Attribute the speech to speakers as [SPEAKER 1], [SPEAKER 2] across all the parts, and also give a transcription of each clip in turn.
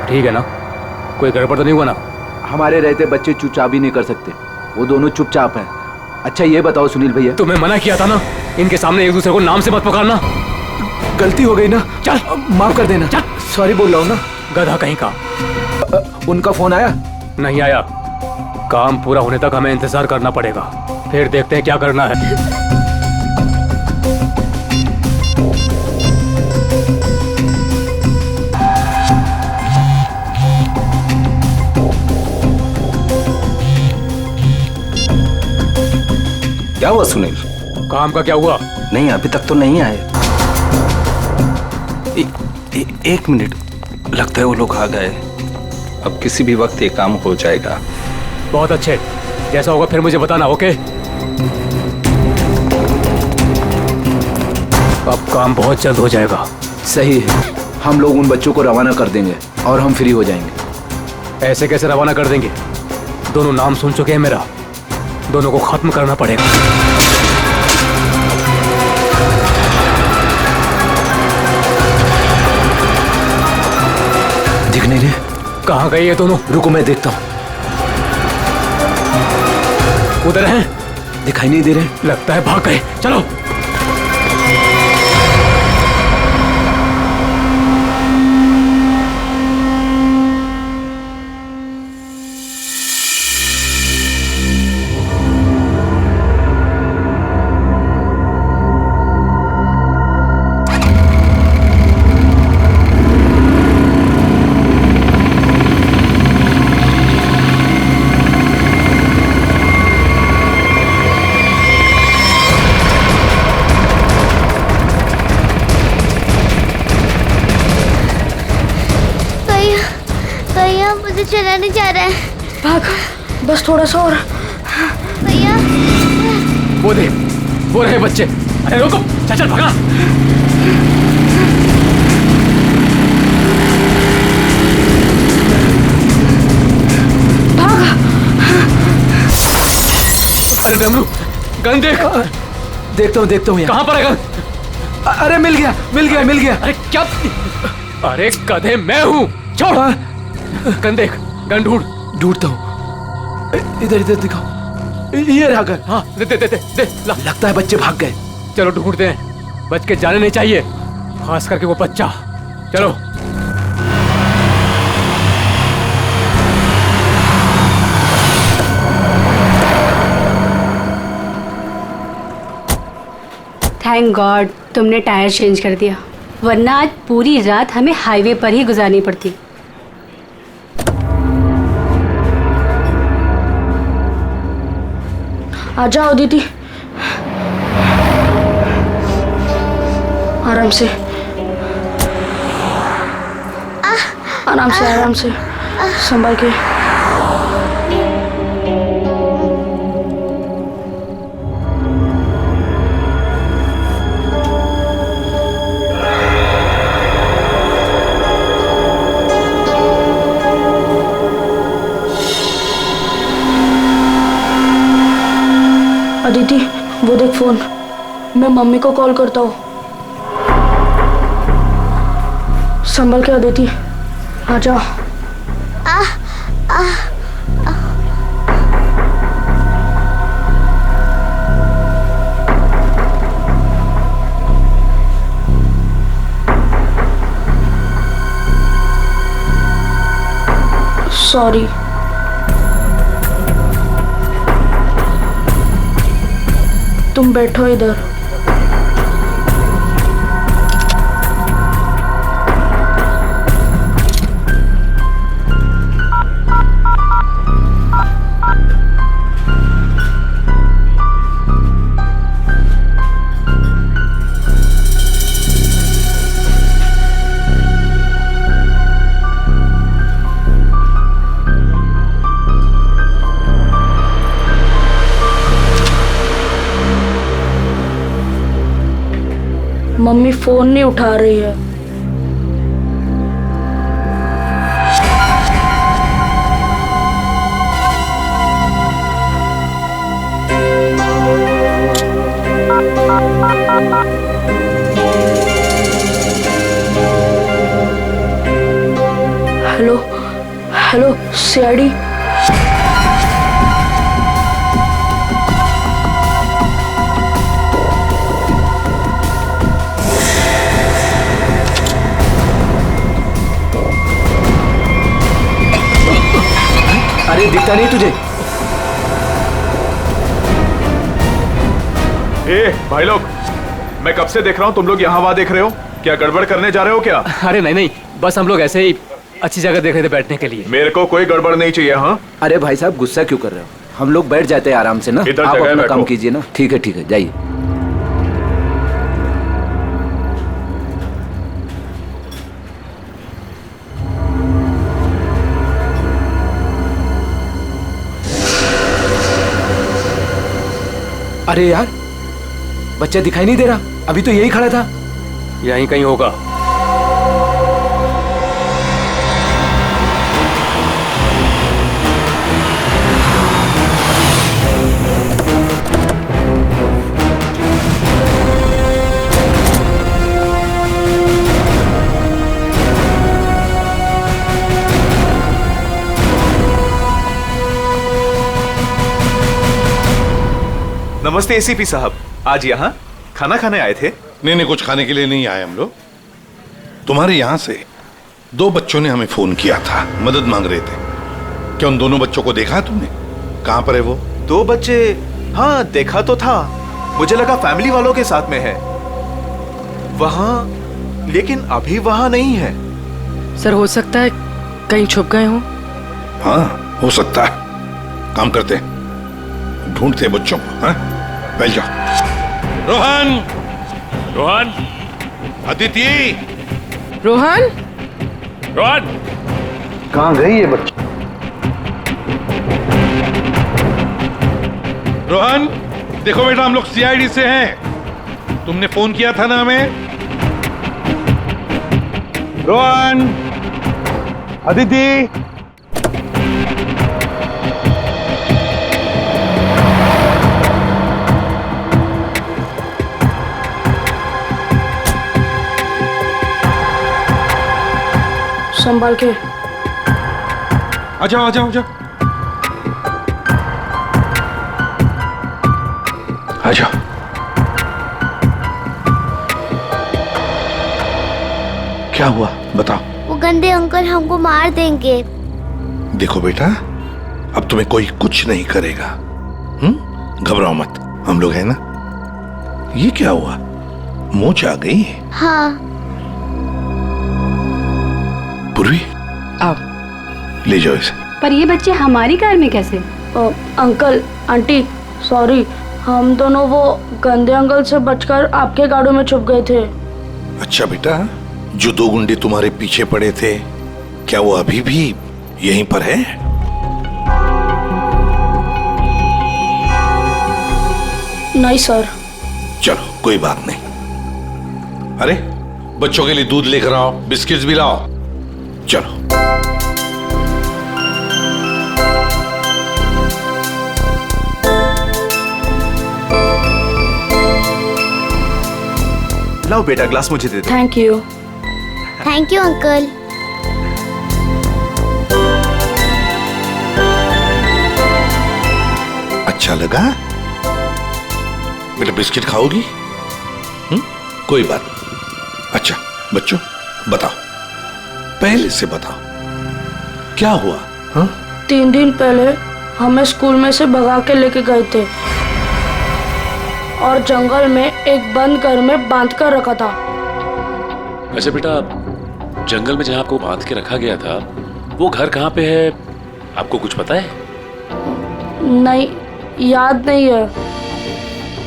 [SPEAKER 1] ठीक है ना? कोई गड़बड़ तो नहीं हुआ ना?
[SPEAKER 2] हमारे रहते बच्चे चुपचाप भी नहीं कर सकते, वो दोनों चुपचाप हैं। अच्छा ये बताओ सुनील भैया,
[SPEAKER 1] तुम्हें मना किया था ना, इनके सामने एक दूसरे को नाम से मत पुकारना।
[SPEAKER 2] गलती हो गई ना,
[SPEAKER 1] चल
[SPEAKER 2] माफ कर देना।
[SPEAKER 1] चल।
[SPEAKER 2] सॉरी बोल रहा हूँ ना।
[SPEAKER 1] गधा कहीं का।
[SPEAKER 2] उनका फोन आया?
[SPEAKER 1] नहीं आया। काम पूरा होने तक हमें इंतजार करना पड़ेगा, फिर देखते हैं क्या करना है।
[SPEAKER 3] क्या हुआ सुनील?
[SPEAKER 1] काम का क्या हुआ?
[SPEAKER 3] नहीं अभी तक तो नहीं आए। एक मिनट, लगता है वो लोग आ गए। अब किसी भी वक्त ये काम हो जाएगा।
[SPEAKER 1] बहुत अच्छे, जैसा होगा फिर मुझे बताना। ओके? अब काम बहुत जल्द हो जाएगा।
[SPEAKER 2] सही है, हम लोग उन बच्चों को रवाना कर देंगे और हम फ्री हो जाएंगे।
[SPEAKER 1] ऐसे कैसे रवाना कर देंगे? दोनों नाम सुन चुके हैं मेरा, दोनों को खत्म करना पड़ेगा।
[SPEAKER 2] दिख नहीं रहे?
[SPEAKER 1] कहाँ गए ये दोनों?
[SPEAKER 2] रुको मैं देखता हूँ।
[SPEAKER 1] उधर हैं?
[SPEAKER 2] दिखाई नहीं दे रहे?
[SPEAKER 1] लगता है भाग गए। चलो।
[SPEAKER 4] चला नहीं जा रहा है।
[SPEAKER 5] भाग, बस थोड़ा सा और।
[SPEAKER 4] भैया
[SPEAKER 1] वो दे, वो रहे बच्चे। अरे रुको, चल चल भागा।
[SPEAKER 5] भाग।
[SPEAKER 1] अरे डमरू, गन देख।
[SPEAKER 2] देखता हूँ
[SPEAKER 1] कहाँ पर है गन?
[SPEAKER 2] अरे मिल गया मिल गया मिल गया।
[SPEAKER 1] अरे क्या? अरे गधे मैं हूँ, छोड़। गन देख, गन
[SPEAKER 2] ढूंढता हूँ। इधर इधर दिखाओ। ये रहा गन।
[SPEAKER 1] हाँ दे दे दे दे, दे ला।
[SPEAKER 2] लगता है बच्चे भाग गए।
[SPEAKER 1] चलो ढूंढते हैं, बच के जाने नहीं चाहिए, खास करके वो बच्चा। चलो।
[SPEAKER 5] थैंक गॉड तुमने टायर चेंज कर दिया, वरना आज पूरी रात हमें हाईवे पर ही गुजारनी पड़ती। आ जाओ दीदी, आराम से आराम से संभाल के। अदिति वो देख फोन, मैं मम्मी को कॉल करता हूँ। संभल के अदिति, आ जाओ। सॉरी। तुम बैठो इधर। मम्मी फोन नहीं उठा रही है।
[SPEAKER 6] Hello hello CID.
[SPEAKER 2] अरे दिखता नहीं तुझे?
[SPEAKER 7] ए भाई लोग, मैं कब से देख रहा हूँ तुम लोग यहाँ वहाँ देख रहे हो। क्या गड़बड़ करने जा रहे हो क्या?
[SPEAKER 1] अरे नहीं नहीं, बस हम लोग ऐसे ही अच्छी जगह देख रहे थे बैठने के लिए।
[SPEAKER 7] मेरे को कोई गड़बड़ नहीं चाहिए। हाँ
[SPEAKER 2] अरे भाई साहब गुस्सा क्यों कर रहे हो? हम लोग बैठ जाते हैं आराम से ना।
[SPEAKER 7] इधर
[SPEAKER 2] आप
[SPEAKER 7] जगह
[SPEAKER 2] अपना
[SPEAKER 7] बैठो।
[SPEAKER 2] काम कीजिए ना। ठीक है जाइए। अरे यार, बच्चा दिखाई नहीं दे रहा। अभी तो यही खड़ा था।
[SPEAKER 1] यहीं कहीं होगा।
[SPEAKER 7] नमस्ते एसीपी साहब, आज यहाँ खाना खाने आए थे?
[SPEAKER 8] नहीं, कुछ खाने के लिए नहीं आए हम लोग। तुम्हारे यहाँ से 2 बच्चों ने हमें फोन किया था, मदद मांग रहे थे। क्या उन दोनों बच्चों को देखा तुमने? कहाँ पर है वो?
[SPEAKER 7] 2 बच्चे? हाँ देखा तो था, मुझे लगा फैमिली वालों के साथ में है वहाँ, लेकिन अभी वहाँ नहीं है।
[SPEAKER 6] सर हो सकता है कहीं छुप गए हों।
[SPEAKER 8] हाँ हो सकता है। काम करते हैं, ढूंढते हैं बच्चों को। हाँ बैठ जाओ। रोहन,
[SPEAKER 9] रोहन,
[SPEAKER 8] अदिति,
[SPEAKER 6] रोहन,
[SPEAKER 9] रोहन,
[SPEAKER 2] कहाँ गई ये बच्चा?
[SPEAKER 8] रोहन देखो बेटा, हम लोग सीआईडी से हैं। तुमने फोन किया था ना हमें? रोहन, अदिति,
[SPEAKER 6] संभाल के।
[SPEAKER 8] आ जाओ आ जाओ आ जाओ आ जाओ। क्या हुआ बताओ।
[SPEAKER 4] वो गंदे अंकल हमको मार देंगे।
[SPEAKER 8] देखो बेटा, अब तुम्हें कोई कुछ नहीं करेगा। घबराओ मत, हम लोग हैं ना। ये क्या हुआ, मोच आ गई?
[SPEAKER 4] हाँ।
[SPEAKER 8] पूर्वी
[SPEAKER 6] आओ।
[SPEAKER 8] ले जाओ इसे।
[SPEAKER 5] पर ये बच्चे हमारी कार में कैसे?
[SPEAKER 6] अंकल आंटी सॉरी, हम दोनों वो गंदे अंकल से बचकर आपके गाड़ियों में छुप गए थे।
[SPEAKER 8] अच्छा बेटा, जो 2 गुंडे तुम्हारे पीछे पड़े थे, क्या वो अभी भी यहीं पर है?
[SPEAKER 6] नहीं सर।
[SPEAKER 8] चलो कोई बात नहीं। अरे बच्चों के लिए दूध लेकर आओ, बिस्किट्स भी लाओ। चलो।
[SPEAKER 7] लाओ बेटा, ग्लास मुझे दे दो।
[SPEAKER 6] Thank you.
[SPEAKER 4] Thank you uncle.
[SPEAKER 8] अच्छा लगा बेटा? बिस्किट खाओगी? कोई बात नहीं। अच्छा बच्चों बताओ, पहले से बताओ क्या हुआ?
[SPEAKER 6] 3 दिन पहले हमें स्कूल में से भगा के लेके गए थे और जंगल में एक बंद घर में बांध कर रखा था।
[SPEAKER 9] अच्छा बेटा, जंगल में जहाँ आपको बांध के रखा गया था, वो घर कहाँ पे है, आपको कुछ पता है?
[SPEAKER 6] नहीं, याद नहीं है।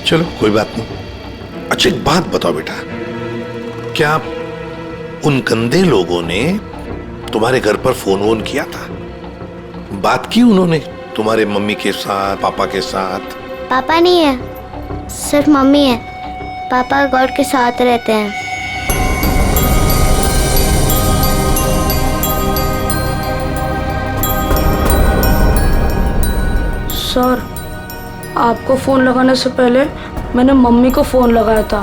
[SPEAKER 8] चलो कोई बात नहीं। अच्छा एक बात बताओ बेटा, क्या उन गंदे लोगों ने तुम्हारे घर पर फोन वोन किया था? बात की उन्होंने तुम्हारे मम्मी के साथ, पापा के साथ?
[SPEAKER 4] पापा नहीं है, सिर्फ मम्मी है। पापा गॉड के साथ रहते हैं।
[SPEAKER 6] सर, आपको फोन लगाने से पहले मैंने मम्मी को फोन लगाया था,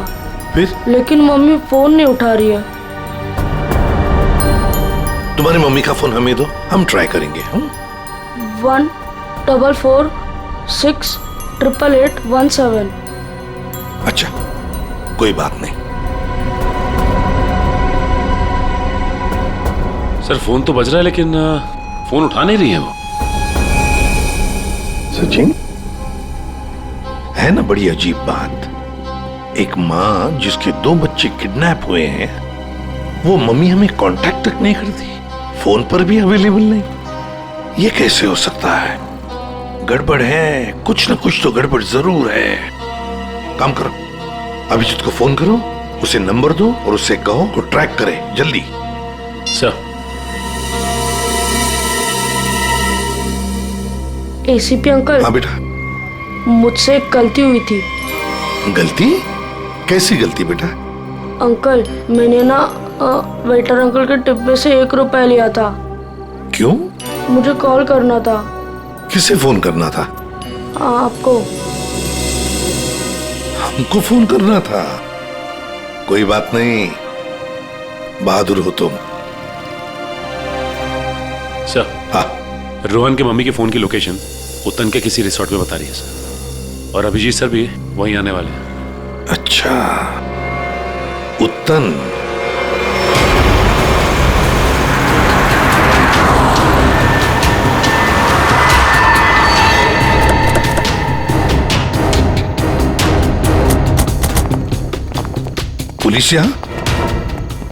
[SPEAKER 8] फिर?
[SPEAKER 6] लेकिन मम्मी फोन नहीं उठा रही है।
[SPEAKER 8] तुम्हारी मम्मी का फोन हमें दो, हम ट्राई करेंगे।
[SPEAKER 6] 144688817।
[SPEAKER 8] अच्छा, कोई बात नहीं।
[SPEAKER 9] सर फोन तो बज रहा है लेकिन फोन उठा नहीं रही है वो।
[SPEAKER 8] सचिन, है ना बड़ी अजीब बात। एक माँ जिसके 2 बच्चे किडनैप हुए हैं, वो मम्मी हमें कांटेक्ट तक नहीं करती, फोन पर भी अवेलेबल नहीं। ये कैसे हो सकता है? गड़बड़ है, कुछ ना कुछ तो गड़बड़ जरूर है। काम करो, अभिजीत को फोन करो, उसे नंबर दो और उससे कहो वो ट्रैक करे जल्दी।
[SPEAKER 9] सर।
[SPEAKER 6] ACP uncle.
[SPEAKER 8] हाँ बेटा।
[SPEAKER 6] मुझसे एक गलती हुई थी।
[SPEAKER 8] गलती? कैसी गलती बेटा?
[SPEAKER 6] अंकल, मैंने ना वेटर अंकल के डिब्बे से 1 रुपया लिया था।
[SPEAKER 8] क्यों?
[SPEAKER 6] मुझे कॉल करना था।
[SPEAKER 8] किसे फोन करना था?
[SPEAKER 6] आपको।
[SPEAKER 8] हमको फोन करना था? कोई बात नहीं, बहादुर हो तुम।
[SPEAKER 9] सर।
[SPEAKER 8] हाँ।
[SPEAKER 9] रोहन के मम्मी के फोन की लोकेशन उत्तन के किसी रिसोर्ट में बता रही है सर, और अभिजीत सर भी वहीं आने वाले हैं।
[SPEAKER 8] अच्छा, उत्तन। पुलिस यहाँ?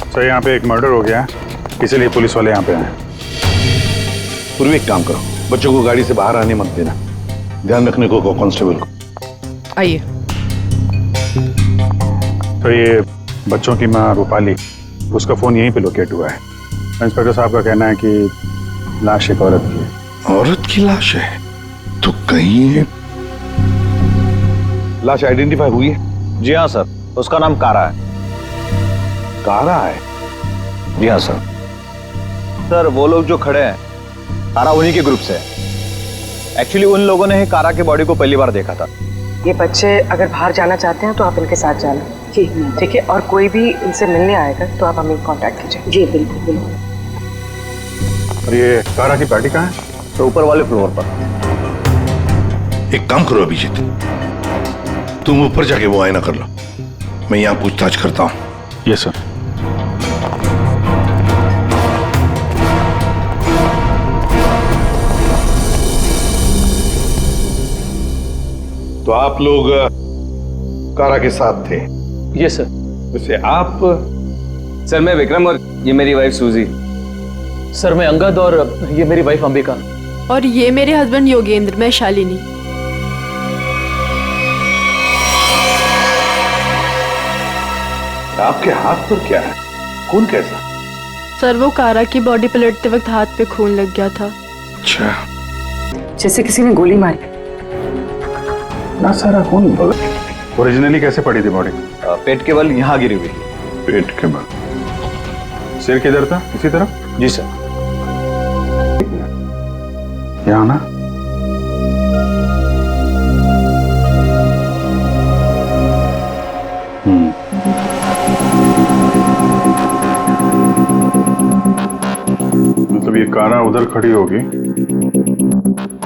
[SPEAKER 10] सर यहाँ पे एक मर्डर हो गया है, इसीलिए पुलिस वाले यहाँ पे आए।
[SPEAKER 8] पूर्वी एक काम करो, बच्चों को गाड़ी से बाहर आने मत देना, ध्यान रखने को कांस्टेबल को।
[SPEAKER 11] आइए।
[SPEAKER 10] तो ये बच्चों की माँ रूपाली, उसका फोन यहीं पे लोकेट हुआ है। इंस्पेक्टर साहब का कहना है कि लाश एक औरत की है।
[SPEAKER 8] औरत की लाश है? तो कहीं
[SPEAKER 12] लाश आइडेंटिफाई हुई है? जी हाँ सर, उसका नाम कारा है।
[SPEAKER 8] कारा है?
[SPEAKER 12] जी हाँ सर। सर वो लोग जो खड़े हैं, कारा उन्हीं के ग्रुप से है। एक्चुअली उन लोगों ने ही कारा के बॉडी को पहली बार देखा था।
[SPEAKER 11] ये बच्चे अगर बाहर जाना चाहते हैं तो आप इनके साथ जाना। जी ठीक है, और कोई भी इनसे मिलने आएगा तो आप हमें कांटेक्ट कीजिए। जी बिल्कुल बिल्कुल।
[SPEAKER 10] और ये कारा की पार्टी कहाँ है?
[SPEAKER 12] तो ऊपर वाले फ्लोर पर।
[SPEAKER 8] एक काम करो अभिजीत, तुम ऊपर जाके वो आईना कर लो, मैं यहाँ पूछताछ करता हूँ।
[SPEAKER 10] Yes sir.
[SPEAKER 8] तो आप लोग कारा के साथ थे?
[SPEAKER 3] Yes sir.
[SPEAKER 8] वैसे आप?
[SPEAKER 3] सर मैं विक्रम और ये मेरी वाइफ सूजी।
[SPEAKER 13] सर मैं अंगद और ये मेरी वाइफ अंबिका।
[SPEAKER 14] और ये मेरे हस्बैंड योगेंद्र, मैं शालिनी।
[SPEAKER 8] आपके हाथ पर क्या है? खून कैसा?
[SPEAKER 14] सर वो कारा की बॉडी पलटते वक्त हाथ पे खून लग गया था।
[SPEAKER 8] अच्छा,
[SPEAKER 11] जैसे किसी ने गोली मारी।
[SPEAKER 10] ना सारा खून। ओरिजिनली कैसे पड़ी थी बॉडी?
[SPEAKER 12] पेट के बल यहाँ गिरी हुई।
[SPEAKER 10] पेट के बल। सिर किधर था? इसी तरफ?
[SPEAKER 12] जी सर।
[SPEAKER 10] यहाँ ना? मतलब ये कारा उधर खड़ी होगी,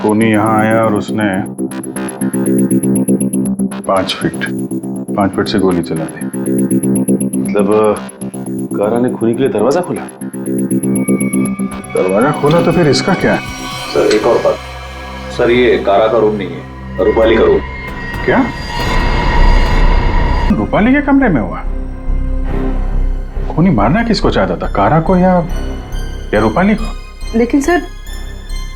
[SPEAKER 10] खूनी यहाँ आया और उसने 5 फीट से गोली चला दी।
[SPEAKER 9] मतलब कारा ने खूनी के लिए दरवाजा खोला?
[SPEAKER 10] दरवाजा खोला तो फिर इसका क्या है?
[SPEAKER 12] सर एक और बात, सर ये कारा का रूम नहीं है, रूपाली का रूम।
[SPEAKER 10] क्या? रूपाली के कमरे में हुआ? खूनी मारना किसको चाहता था, कारा को या रूपाली को?
[SPEAKER 11] लेकिन सर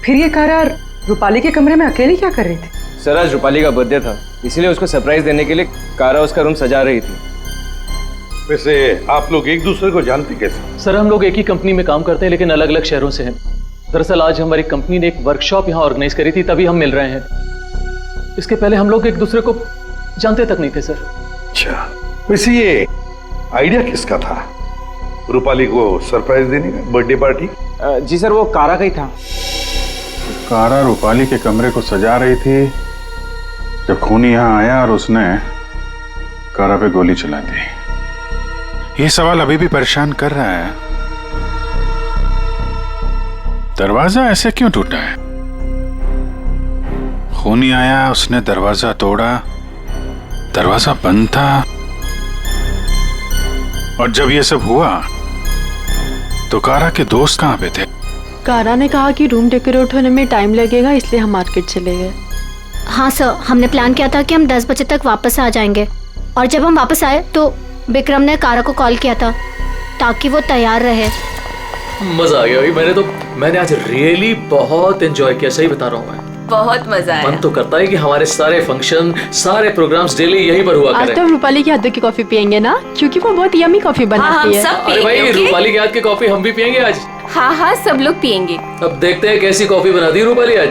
[SPEAKER 11] फिर ये कारा रूपाली के कमरे में अकेली क्या कर रही थी?
[SPEAKER 3] सर आज रूपाली का बर्थडे था, इसलिए उसको सरप्राइज देने के लिए कारा उसका रूम सजा रही थी।
[SPEAKER 8] वैसे आप लोग एक दूसरे को जानते कैसे?
[SPEAKER 13] सर हम लोग एक ही कंपनी में काम करते हैं लेकिन अलग अलग शहरों से हैं। दरअसल आज हमारी कंपनी ने एक वर्कशॉप यहाँ ऑर्गेनाइज करी थी, तभी हम मिल रहे हैं। इसके पहले हम लोग एक दूसरे को जानते तक नहीं थे सर।
[SPEAKER 8] अच्छा, वैसे ये आइडिया किसका था, रूपाली को सरप्राइज देने का, बर्थडे पार्टी?
[SPEAKER 3] जी सर वो कारा का ही था।
[SPEAKER 10] कारा रूपाली के कमरे को सजा रही थी जब खूनी यहाँ आया और उसने कारा पे गोली चला दी। ये सवाल अभी भी परेशान कर रहा है दरवाजा ऐसे क्यों टूटा है? खूनी आया, उसने दरवाजा तोड़ा, दरवाजा बंद था, और जब ये सब हुआ तो कारा के दोस्त कहाँ पे थे?
[SPEAKER 14] कारा ने कहा कि रूम डेकोरेट होने में टाइम लगेगा, इसलिए हम मार्केट चले गए।
[SPEAKER 15] हाँ सर, हमने प्लान किया था कि हम 10 बजे तक वापस आ जाएंगे, और जब हम वापस आए तो विक्रम ने कारा को कॉल किया था ताकि वो तैयार रहे।
[SPEAKER 13] मजा आ गया भाई, मैंने आज रियली बहुत एंजॉय किया, सही बता रहा हूँ मैं।
[SPEAKER 16] बहुत मजा आया।
[SPEAKER 13] मन तो करता है कि हमारे सारे फंक्शन, सारे प्रोग्राम्स डेली यहीं पर हुआ करें।
[SPEAKER 14] आज तो रूपाली के हाथ की कॉफी पियेंगे ना, क्योंकि वो बहुत यम्मी कॉफी बनाती है।
[SPEAKER 13] अरे भाई, रूपाली के हाथ की कॉफी हम भी पियेंगे आज।
[SPEAKER 16] हाँ हाँ, सब लोग पियेंगे।
[SPEAKER 13] अब देखते हैं कैसी कॉफी बनाती है रूपाली आज।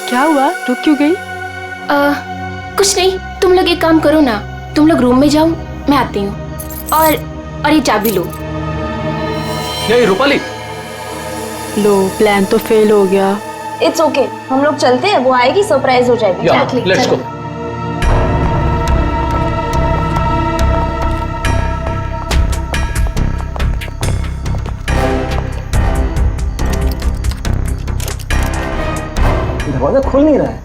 [SPEAKER 14] क्या हुआ, रुक क्यों गई?
[SPEAKER 17] कुछ नहीं, तुम लोग एक काम करो ना, तुम लोग रूम में जाओ, मैं आती हूँ। और ये चाबी लो।
[SPEAKER 13] नहीं रूपाली,
[SPEAKER 14] लो प्लान तो फेल हो गया।
[SPEAKER 18] इट्स ओके, हम लोग चलते हैं, वो आएगी सरप्राइज हो जाएगी।
[SPEAKER 13] Let's go.
[SPEAKER 19] दरवाजा खुल नहीं रहा है,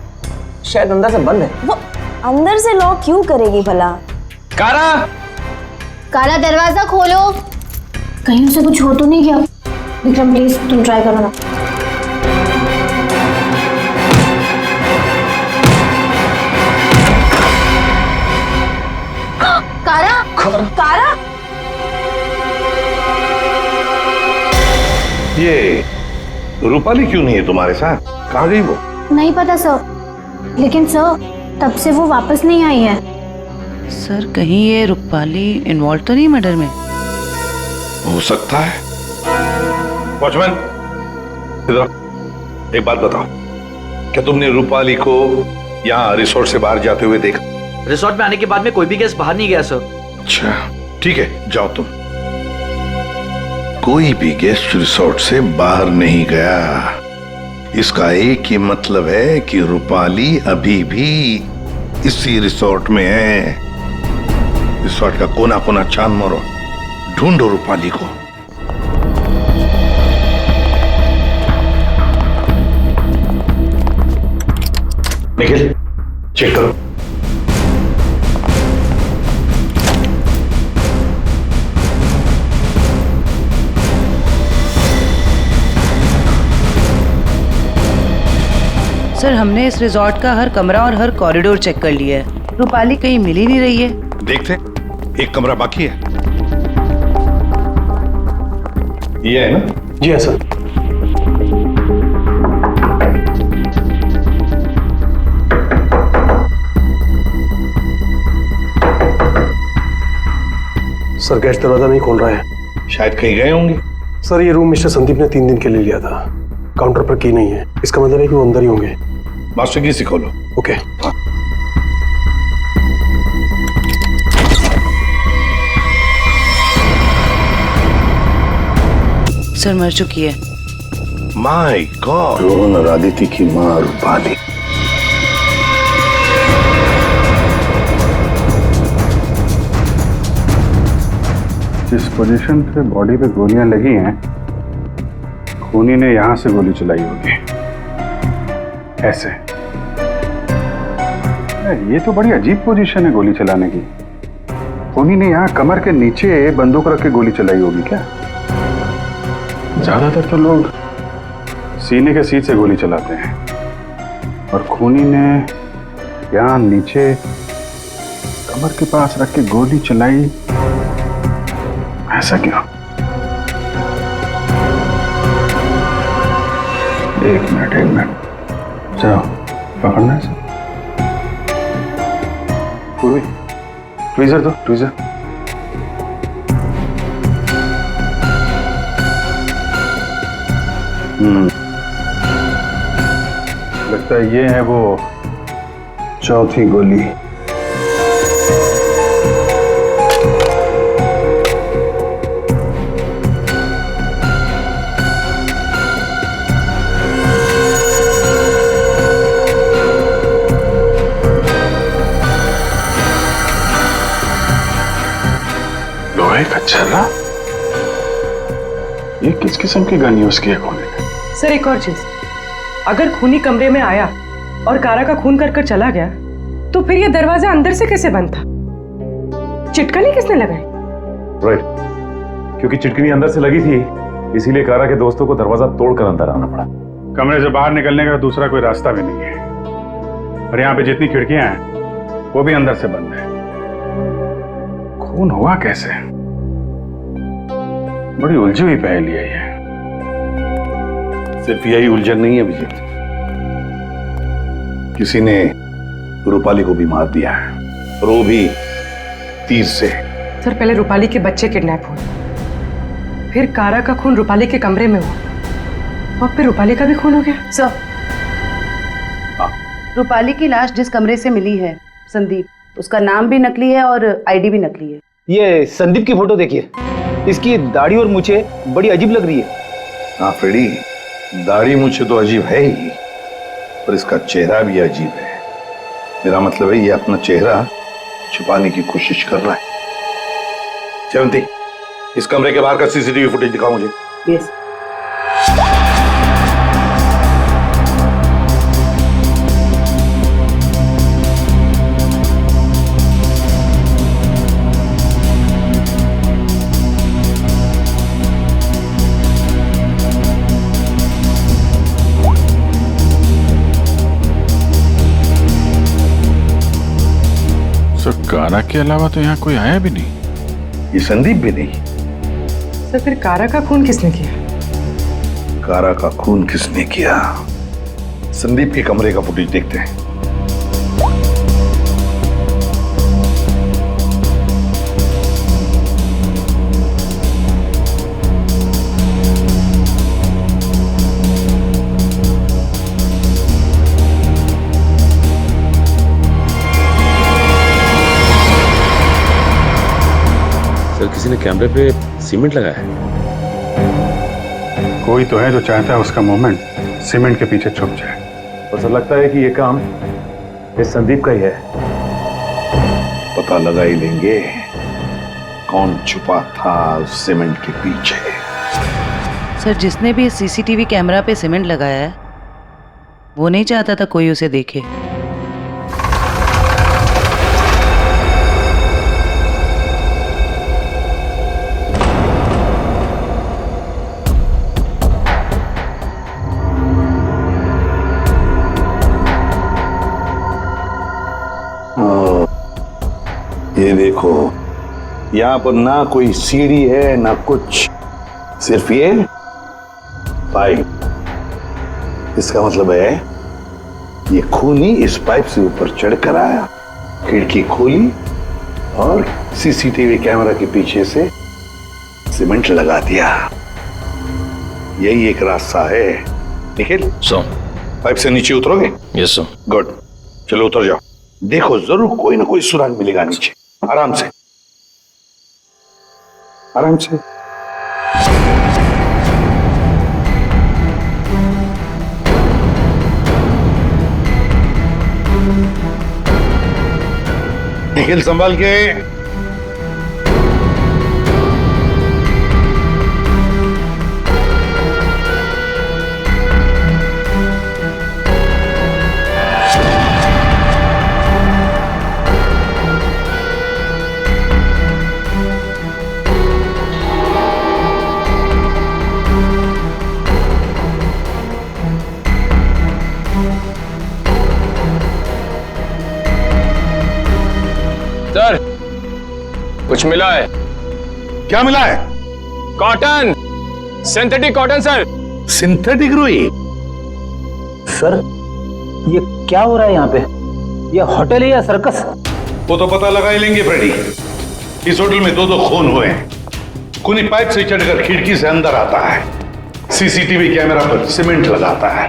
[SPEAKER 19] शायद अंदर से बंद है।
[SPEAKER 18] वो अंदर से लॉक क्यों करेगी भला?
[SPEAKER 4] कारा दरवाजा खोलो।
[SPEAKER 18] कहीं उसे कुछ हो तो नहीं गया? विक्रम प्लीज तुम ट्राई करो ना।
[SPEAKER 4] कारा
[SPEAKER 8] ये रूपाली क्यों नहीं है तुम्हारे साथ? कहाँ गई वो?
[SPEAKER 4] नहीं पता सर, लेकिन सर तब से वो वापस नहीं आई है।
[SPEAKER 20] सर कहीं ये रूपाली इन्वॉल्व तो नहीं मर्डर में?
[SPEAKER 8] हो सकता है। वॉचमैन, इधर एक बात बताओ, क्या तुमने रूपाली को यहाँ रिसोर्ट से बाहर जाते हुए देखा?
[SPEAKER 19] रिसोर्ट में आने के बाद में कोई भी गेस्ट बाहर नहीं गया सर।
[SPEAKER 8] अच्छा ठीक है, जाओ तुम। कोई भी गेस्ट रिसोर्ट से बाहर नहीं गया, इसका एक ही मतलब है कि रूपाली अभी भी इसी रिसोर्ट में है। रिसोर्ट का कोना कोना छान मारो, ढूंढो रूपाली को। निखिल, चेक करो।
[SPEAKER 20] सर हमने इस रिजॉर्ट का हर कमरा और हर कॉरिडोर चेक कर लिया है, रूपाली कहीं मिल ही नहीं रही है।
[SPEAKER 8] देखते, एक कमरा बाकी है। ये है ना?
[SPEAKER 19] जी हाँ सर।
[SPEAKER 21] सर गेस्ट दरवाजा नहीं खोल रहा है।
[SPEAKER 8] शायद कहीं गए होंगे।
[SPEAKER 21] सर ये रूम मिस्टर संदीप ने 3 दिन के लिए लिया था, काउंटर पर की नहीं है, इसका मतलब है कि वो अंदर ही होंगे।
[SPEAKER 8] मास्टर की से खोलो।
[SPEAKER 21] ओके।
[SPEAKER 20] सर मर चुकी है।
[SPEAKER 8] माय गॉड, आदिति की मां रूपाली।
[SPEAKER 10] जिस पोजीशन पे बॉडी पे गोलियां लगी हैं, खूनी ने यहां से गोली चलाई होगी, ऐसे। ये तो बड़ी अजीब पोजीशन है गोली चलाने की। खूनी ने यहाँ कमर के नीचे बंदूक रख के गोली चलाई होगी क्या? ज्यादातर तो लोग सीने के सीट से गोली चलाते हैं, और खूनी ने यहाँ नीचे कमर के पास रख के गोली चलाई, ऐसा क्यों? एक मिनट, चलो पकड़ना है। पूर्वी, ट्वीजर दो, ट्वीजर। लगता है ये है वो चौथी गोली। लगा? ये किस किस्म की गन यूज किया खूनी ने?
[SPEAKER 11] सर एक और चीज, अगर खूनी कमरे में आया और कारा का खून कर चला गया तो फिर ये दरवाजा अंदर से कैसे बंद था? चिटकनी किसने लगाई?
[SPEAKER 10] राइट, क्योंकि चिटकनी अंदर से लगी थी, इसीलिए कारा के दोस्तों को दरवाजा तोड़कर अंदर आना पड़ा। कमरे से बाहर निकलने का दूसरा कोई रास्ता भी नहीं है, और यहाँ पे जितनी खिड़कियां हैं वो भी अंदर से बंद है। खून हुआ कैसे? बड़ी उलझी हुई पहेली है ये।
[SPEAKER 8] सिर्फ यही उलझन नहीं है विजय, किसी ने रूपाली को भी मार दिया है, और वो भी तीर से।
[SPEAKER 11] सर पहले रूपाली के बच्चे किडनैप हुए, फिर कारा का खून रूपाली के कमरे में हुआ, और फिर रूपाली का भी खून हो गया।
[SPEAKER 20] सर, रूपाली की लाश जिस कमरे से मिली है, संदीप, उसका नाम भी नकली है और आईडी भी नकली है।
[SPEAKER 12] ये संदीप की फोटो देखिए, इसकी दाढ़ी और मूछें बड़ी अजीब लग रही है।
[SPEAKER 8] हाँ फ्रेडी, दाढ़ी मूछें तो अजीब है ही, पर इसका चेहरा भी अजीब है। मेरा मतलब है ये अपना चेहरा छुपाने की कोशिश कर रहा है। जयंती, इस कमरे के बाहर का सीसीटीवी फुटेज दिखाओ मुझे।
[SPEAKER 20] यस।
[SPEAKER 10] कारा के अलावा तो यहाँ कोई आया भी नहीं।
[SPEAKER 8] ये संदीप भी नहीं।
[SPEAKER 11] सर फिर कारा का खून किसने किया?
[SPEAKER 8] कारा का खून किसने किया? संदीप के कमरे का फुटेज देखते हैं।
[SPEAKER 9] सर किसी ने कैमरे पे सीमेंट लगाया है।
[SPEAKER 10] कोई तो है जो चाहता है उसका मूवमेंट सीमेंट के पीछे छुप जाए। और सर लगता है कि ये काम इस संदीप का ही है।
[SPEAKER 8] पता लगा ही लेंगे कौन छुपा था सीमेंट के पीछे।
[SPEAKER 20] सर जिसने भी सीसीटीवी कैमरा पे सीमेंट लगाया है वो नहीं चाहता था कोई उसे देखे।
[SPEAKER 8] ये देखो, यहाँ पर ना कोई सीढ़ी है ना कुछ, सिर्फ ये पाइप। इसका मतलब है ये खूनी इस पाइप से ऊपर चढ़कर आया, खिड़की खोली और सीसीटीवी कैमरा के पीछे से सीमेंट लगा दिया। यही एक रास्ता है। निखिल, पाइप से नीचे उतरोगे?
[SPEAKER 3] Yes sir.
[SPEAKER 8] गुड, चलो उतर जाओ। देखो जरूर कोई ना कोई सुराग मिलेगा नीचे। आराम से, आराम से। निखिल संभाल के।
[SPEAKER 1] सर कुछ मिला है।
[SPEAKER 8] क्या मिला है?
[SPEAKER 1] Cotton, synthetic cotton sir.
[SPEAKER 8] Synthetic रुई?
[SPEAKER 12] सर ये क्या हो रहा है यहाँ पे? ये होटल है या सर्कस?
[SPEAKER 8] वो तो पता लगा ही लेंगे फ्रेडी। इस होटल में दो खून हुए हैं। खूनी पाइप से चढ़कर खिड़की से अंदर आता है, सीसीटीवी कैमरा पर सीमेंट लगाता है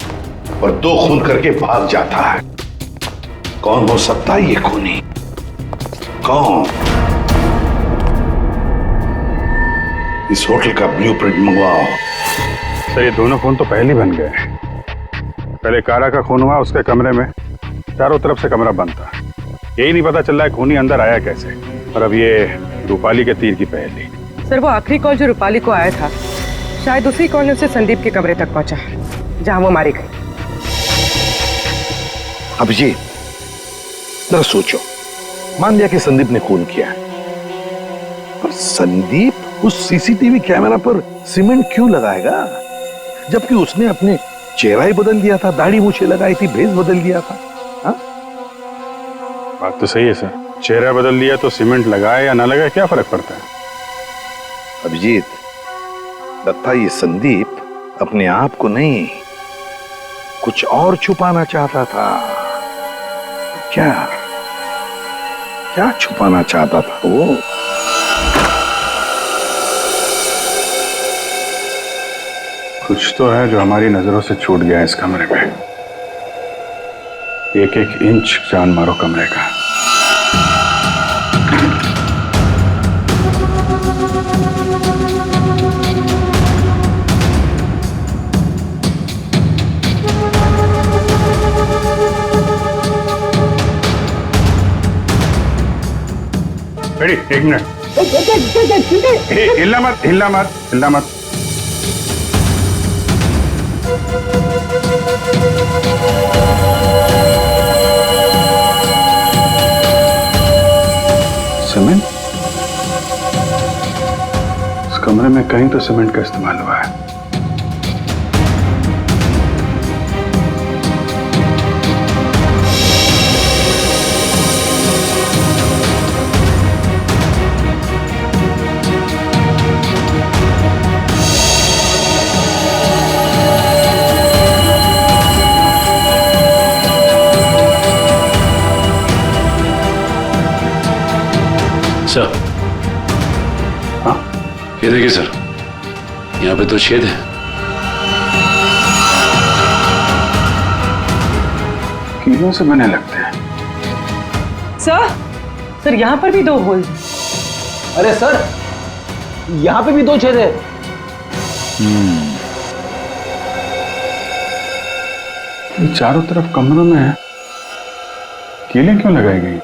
[SPEAKER 8] और दो खून करके भाग जाता है। कौन हो सकता है ये खूनी? कौन? इस होटल का ब्लूप्रिंट मंगवाओ।
[SPEAKER 10] सर ये दोनों खून तो पहले ही बन गए। पहले कारा का खून हुआ, उसके कमरे में चारों तरफ से कमरा बंद था। यही नहीं पता चल रहा है खूनी अंदर आया कैसे। और अब ये रूपाली के तीर की पहेली।
[SPEAKER 11] सर वो आखिरी कॉल जो रूपाली को आया था, शायद उसी कॉल ने उसे संदीप के कमरे तक पहुंचा जहां वो मारी गई।
[SPEAKER 8] अभिजीत, जरा सोचो, मान लिया कि संदीप ने खून किया, पर संदीप उस सीसीटीवी कैमरा पर सीमेंट क्यों लगाएगा, जबकि उसने अपने चेहरा ही बदल दिया था, दाढ़ी मूछें लगाई थी, भेस बदल दिया था। हा?
[SPEAKER 10] बात तो सही है सर, चेहरा बदल दिया तो सीमेंट लगाए या ना लगाए क्या फर्क पड़ता है?
[SPEAKER 8] अभिजीत, लगता ये संदीप अपने आप को नहीं, कुछ और छुपाना चाहता था। क्या क्या छुपाना चाहता था वो?
[SPEAKER 10] कुछ तो है जो हमारी नजरों से छूट गया इस कमरे में। एक एक इंच जान मारो कमरे का। Ready, 1 minute. हिलना मत, हिलना मत, हिलना मत। सीमेंट? इस कमरे में कहीं तो सीमेंट का इस्तेमाल हुआ है।
[SPEAKER 9] सर,
[SPEAKER 10] हाँ,
[SPEAKER 9] ये देखिए सर, यहाँ पे 2 छेद है।
[SPEAKER 10] कीलों से बने लगते हैं।
[SPEAKER 11] सर यहाँ पर भी 2 होल।
[SPEAKER 19] अरे सर, यहाँ पे भी 2 छेद है।
[SPEAKER 10] ये चारों तरफ कमरों में है, कीलें क्यों लगाई गई?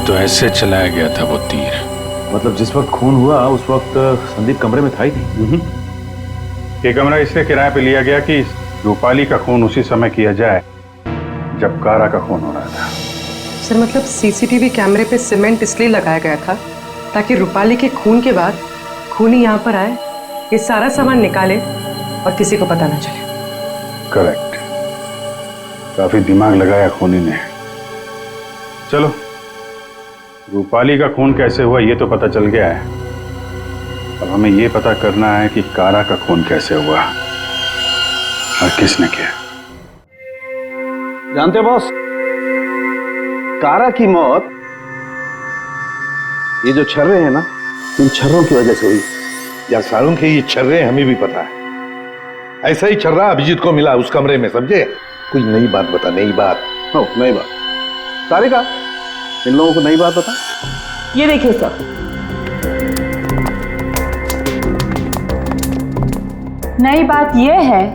[SPEAKER 10] तो ऐसे चलाया गया था वो तीर।
[SPEAKER 7] मतलब जिस वक्त खून हुआ उस वक्त संदीप कमरे में था ही नहीं।
[SPEAKER 10] ये कमरा इसलिए किराए पे लिया गया कि रूपाली का खून उसी समय किया जाए जब कारा का खून हो रहा था।
[SPEAKER 11] सर मतलब सीसीटीवी कैमरे पे सीमेंट इसलिए लगाया गया था ताकि रूपाली के खून के बाद खूनी यहाँ पर आए, ये सारा सामान निकाले और किसी को पता ना चले।
[SPEAKER 10] करेक्ट, काफी दिमाग लगाया खूनी ने। चलो, रूपाली का खून कैसे हुआ ये तो पता चल गया है, अब हमें ये पता करना है कि कारा का खून कैसे हुआ और किसने किया।
[SPEAKER 12] जानते हो बॉस, कारा की मौत ये जो छर्रे हैं ना, इन छर्रों की वजह से हुई।
[SPEAKER 8] यार सारुण के ये छर्रे हमें भी पता है। ऐसा ही छर्रा अभिजीत को मिला उस कमरे में, समझे? कोई नई बात बता, नई बात।
[SPEAKER 12] हो, नई बात। तारिका, इन लोगों को नई बात बता।
[SPEAKER 6] ये देखिए सर, नई बात यह है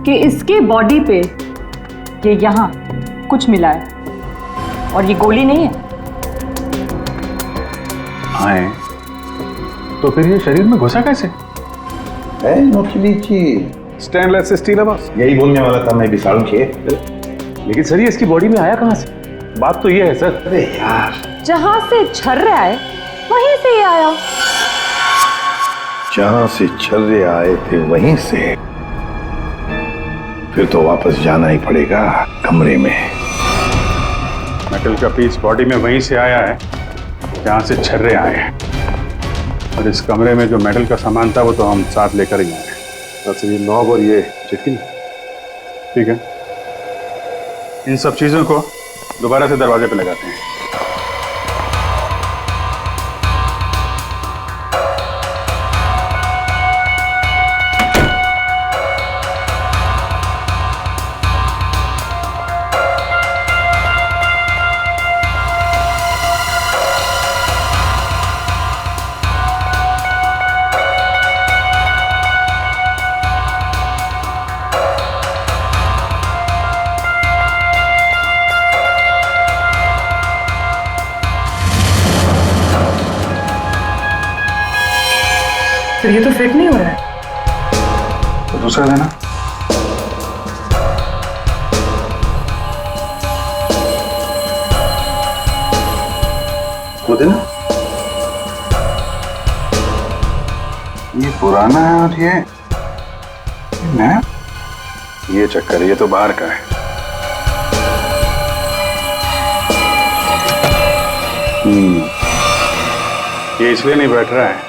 [SPEAKER 6] कि इसकी बॉडी पे ये यहाँ कुछ मिला है और ये गोली नहीं है।
[SPEAKER 10] आए तो फिर ये शरीर में घुसा कैसे?
[SPEAKER 8] है नोखली चीज,
[SPEAKER 7] स्टेनलेस स्टील है बॉस।
[SPEAKER 8] यही बोलने वाला था मैं भी सारुण के।
[SPEAKER 7] लेकिन सर ये इसकी बॉडी में आया कहां से? बात तो ये है सर।
[SPEAKER 8] अरे यार,
[SPEAKER 6] जहां से छर्रे आए वहीं से ये आया।
[SPEAKER 8] जहां से छर्रे आए थे वहीं से, फिर तो वापस जाना ही पड़ेगा कमरे में।
[SPEAKER 10] मेटल का पीस बॉडी में वहीं से आया है जहां से छर्रे आए हैं, और इस कमरे में जो मेटल का सामान था वो तो हम साथ लेकर ही आए। अच्छा, ये नॉब और ये चिटकी, ठीक है। इन सब चीजों को दोबारा से दरवाजे पे लगाते हैं।
[SPEAKER 11] सर ये तो फिट नहीं हो रहा है।
[SPEAKER 10] तो दूसरा देना। वो देना। ये पुराना है और ये नया। ये चक्कर है, ये तो बाहर का है। ये इसलिए नहीं बैठ रहा है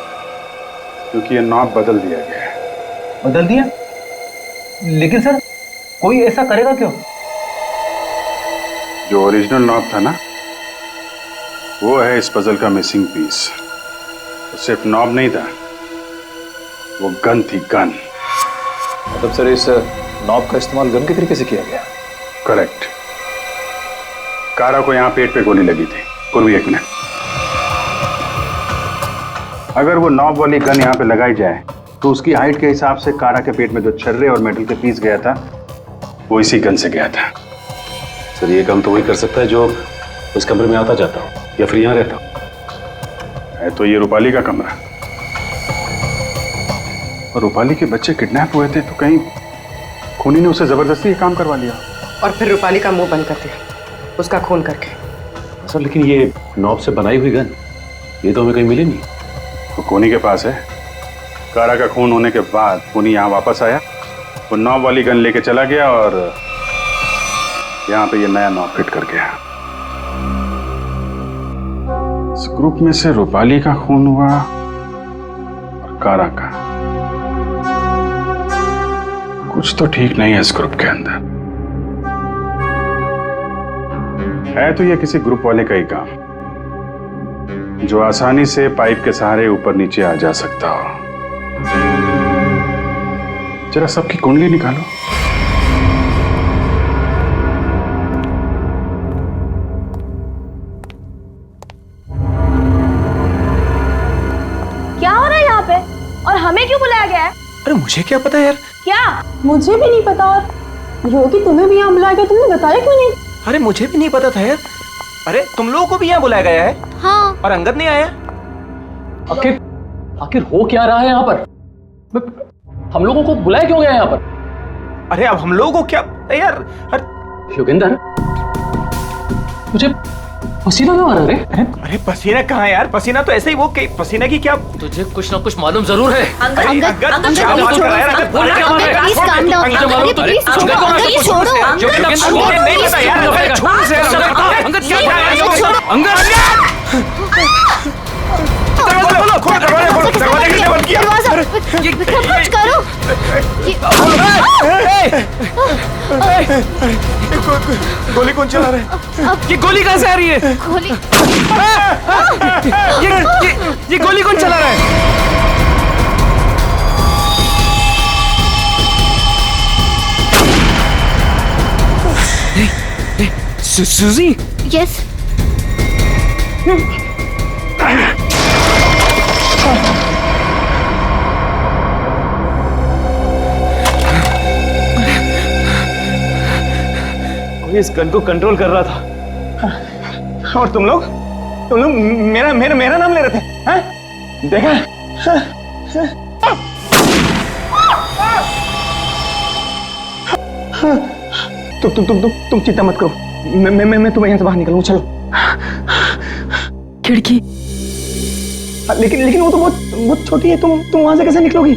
[SPEAKER 10] क्योंकि ये नॉब बदल दिया गया है।
[SPEAKER 19] बदल दिया? लेकिन सर कोई ऐसा करेगा क्यों?
[SPEAKER 10] जो ओरिजिनल नॉब था ना, वो है इस पजल का मिसिंग पीस। तो सिर्फ नॉब नहीं था, वो गन थी, गन।
[SPEAKER 12] मतलब सर इस नॉब का इस्तेमाल गन के तरीके से किया गया?
[SPEAKER 10] करेक्ट। कारा को यहाँ पेट पे गोली लगी थी। पूर्वी, एक मिनट। अगर वो नॉब वाली गन यहाँ पे लगाई जाए तो उसकी हाइट के हिसाब से कारा के पेट में जो छर्रे और मेटल के पीस गया था, वो इसी गन से गया था।
[SPEAKER 9] सर ये काम तो वही कर सकता है जो उस कमरे में आता जाता हो या फिर यहाँ रहता हो।
[SPEAKER 10] है तो ये रूपाली का कमरा, और रूपाली के बच्चे किडनैप हुए थे तो कहीं खूनी ने उसे जबरदस्ती ये काम करवा लिया
[SPEAKER 11] और फिर रूपाली का मुंह बंद कर दिया उसका खून करके।
[SPEAKER 9] सर लेकिन ये नॉब से बनाई हुई गन, ये तो हमें कहीं मिली नहीं।
[SPEAKER 10] तो खूनी के पास है। कारा का खून होने के बाद खूनी यहाँ वापस आया, वो नॉब वाली गन लेके चला गया और यहाँ पे ये नया नॉब फिट कर गया। इस ग्रुप में से रूपाली का खून हुआ और कारा का। कुछ तो ठीक नहीं है इस ग्रुप के अंदर। है तो ये किसी ग्रुप वाले का ही काम जो आसानी से पाइप के सहारे ऊपर नीचे आ जा सकता हो। जरा सबकी कुंडली निकालो।
[SPEAKER 2] क्या हो रहा है यहाँ पे और हमें क्यों बुलाया गया है?
[SPEAKER 22] अरे मुझे क्या पता यार।
[SPEAKER 2] क्या?
[SPEAKER 18] मुझे भी नहीं पता। और योगी तुम्हें भी यहाँ बुलाया गया, तुमने बताया क्यों नहीं?
[SPEAKER 22] अरे मुझे भी नहीं पता था यार। अरे तुम लोगों को भी यहाँ बुलाया गया है?
[SPEAKER 15] हाँ।
[SPEAKER 22] और अंगद नहीं आया?
[SPEAKER 13] आखिर हो क्या रहा है यहाँ पर? हम लोगों को बुलाया क्यों गया यहाँ पर?
[SPEAKER 22] अरे अब हम लोगों को क्या यार?
[SPEAKER 13] योगेंद्र, मुझे पसीना क्यों आ रहा है?
[SPEAKER 22] अरे पसीना कहाँ है यार? पसीना तो ऐसे ही, वो पसीना की क्या?
[SPEAKER 13] तुझे कुछ ना कुछ मालूम जरूर है।
[SPEAKER 22] गोली कौन चला रहा है? ये गोली कहाँ से आ रही है?
[SPEAKER 15] गोली
[SPEAKER 22] ये गोली कौन चला रहा है? सूजी?
[SPEAKER 15] यस।
[SPEAKER 22] कोई इस गन को कंट्रोल कर रहा था और तुम लोग मेरा नाम ले रहे थे, हैं? देखा? तुम चिंता मत करो, मैं तुम्हें यहाँ से बाहर निकलूँ। चलो।
[SPEAKER 11] खिड़की।
[SPEAKER 22] लेकिन वो तो बहुत छोटी है, तुम वहां से कैसे निकलोगी?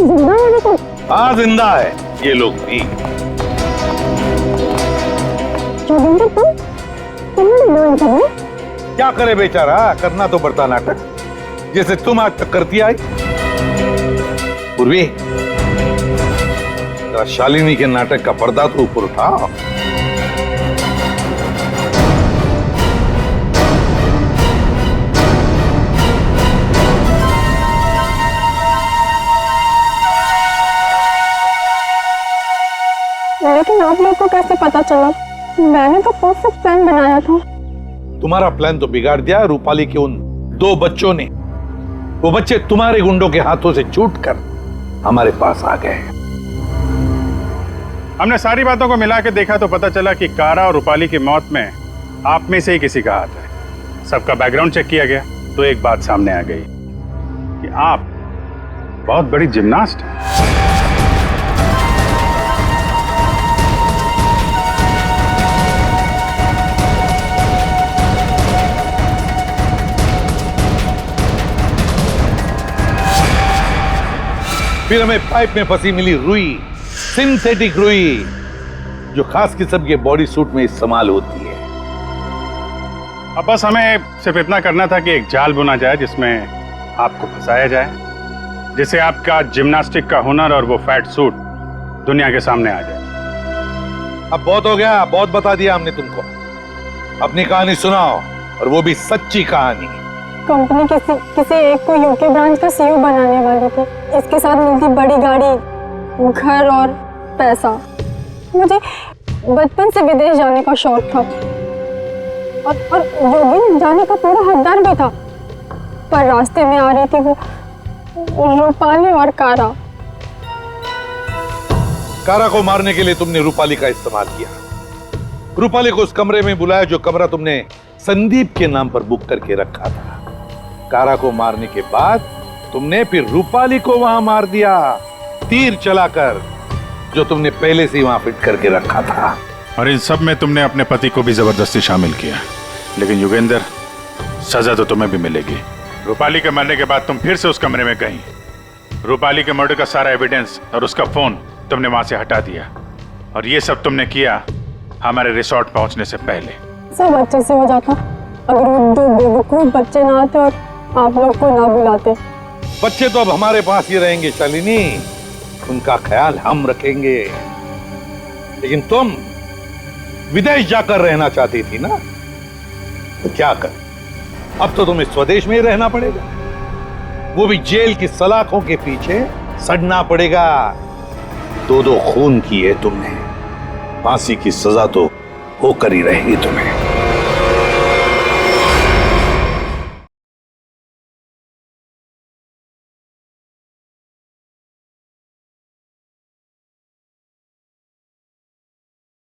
[SPEAKER 5] जिंदा है अभी तक?
[SPEAKER 8] हाँ जिंदा है ये लोग भी।
[SPEAKER 5] जोगिंदर तुमने लोन करना?
[SPEAKER 8] क्या करे बेचारा, करना तो पड़ता नाटक, जैसे तुम आज तक करती आई। पूर्वी, शालिनी के नाटक का पर्दा तो ऊपर उठाओ।
[SPEAKER 5] लेकिन आप लोग को कैसे पता चला? मैंने तो परफेक्ट प्लान बनाया था।
[SPEAKER 8] तुम्हारा प्लान तो बिगाड़ दिया रूपाली के उन 2 बच्चों ने। वो बच्चे तुम्हारे गुंडों के हाथों से छूटकर हमारे पास आ गए।
[SPEAKER 10] हमने सारी बातों को मिला के देखा तो पता चला कि कारा और रूपाली की मौत में आप में से ही किसी का हाथ है। सबका बैकग्राउंड चेक किया गया तो एक बात सामने आ गई कि आप बहुत बड़ी जिम्नास्ट हैं।
[SPEAKER 8] फिर हमें पाइप में फंसी मिली रुई, सिंथेटिक रुई, जो खास किस्म के बॉडी सूट में इस्तेमाल होती है।
[SPEAKER 10] अब बस हमें सिर्फ इतना करना था कि एक जाल बुना जाए जिसमें आपको फंसाया जाए, जिससे आपका जिम्नास्टिक का हुनर और वो फैट सूट दुनिया के सामने आ जाए।
[SPEAKER 8] अब बहुत हो गया, बहुत बता दिया हमने तुमको। अपनी कहानी सुनाओ, और वो भी सच्ची कहानी।
[SPEAKER 5] कंपनी किसी एक को यूके ब्रांच का सीईओ बनाने वाली थी। इसके साथ मिलती बड़ी गाड़ी, घर और पैसा। मुझे बचपन से विदेश जाने का शौक था और जोगिन जाने का पूरा हकदार भी था, पर रास्ते में आ रही थी वो रूपाली और कारा।
[SPEAKER 8] कारा को मारने के लिए तुमने रूपाली का इस्तेमाल किया। रूपाली को उस कमरे में बुलाया जो कमरा तुमने संदीप के नाम पर बुक करके रखा था। कारा को मारने के बाद तुमने फिर रूपाली को वहां मार दिया, तीर चलाकर, जो तुमने पहले से ही वहां फिट करके रखा था।
[SPEAKER 10] और इन सब में तुमने अपने पति को भी जबरदस्ती शामिल किया। लेकिन योगेंद्र, सजा तो तुम्हें भी मिलेगी। रूपाली के मरने के बाद तुम फिर से उस कमरे में गई। रूपाली के मर्डर का सारा एविडेंस और उसका फोन तुमने वहां से हटा दिया, और ये सब तुमने किया हमारे रिसोर्ट पहुंचने से पहले।
[SPEAKER 5] सब अच्छे से हो जाता अगर वो 2 बेवकूफ बच्चे ना आते और आप लोग को ना बुलाते।
[SPEAKER 8] बच्चे तो अब हमारे पास ही रहेंगे शालिनी, उनका ख्याल हम रखेंगे। लेकिन तुम विदेश जाकर रहना चाहती थी ना, तो क्या कर, अब तो तुम्हें स्वदेश में ही रहना पड़ेगा, वो भी जेल की सलाखों के पीछे सड़ना पड़ेगा। 2 खून किए तुमने, फांसी की सजा तो होकर ही रहेगी तुम्हें।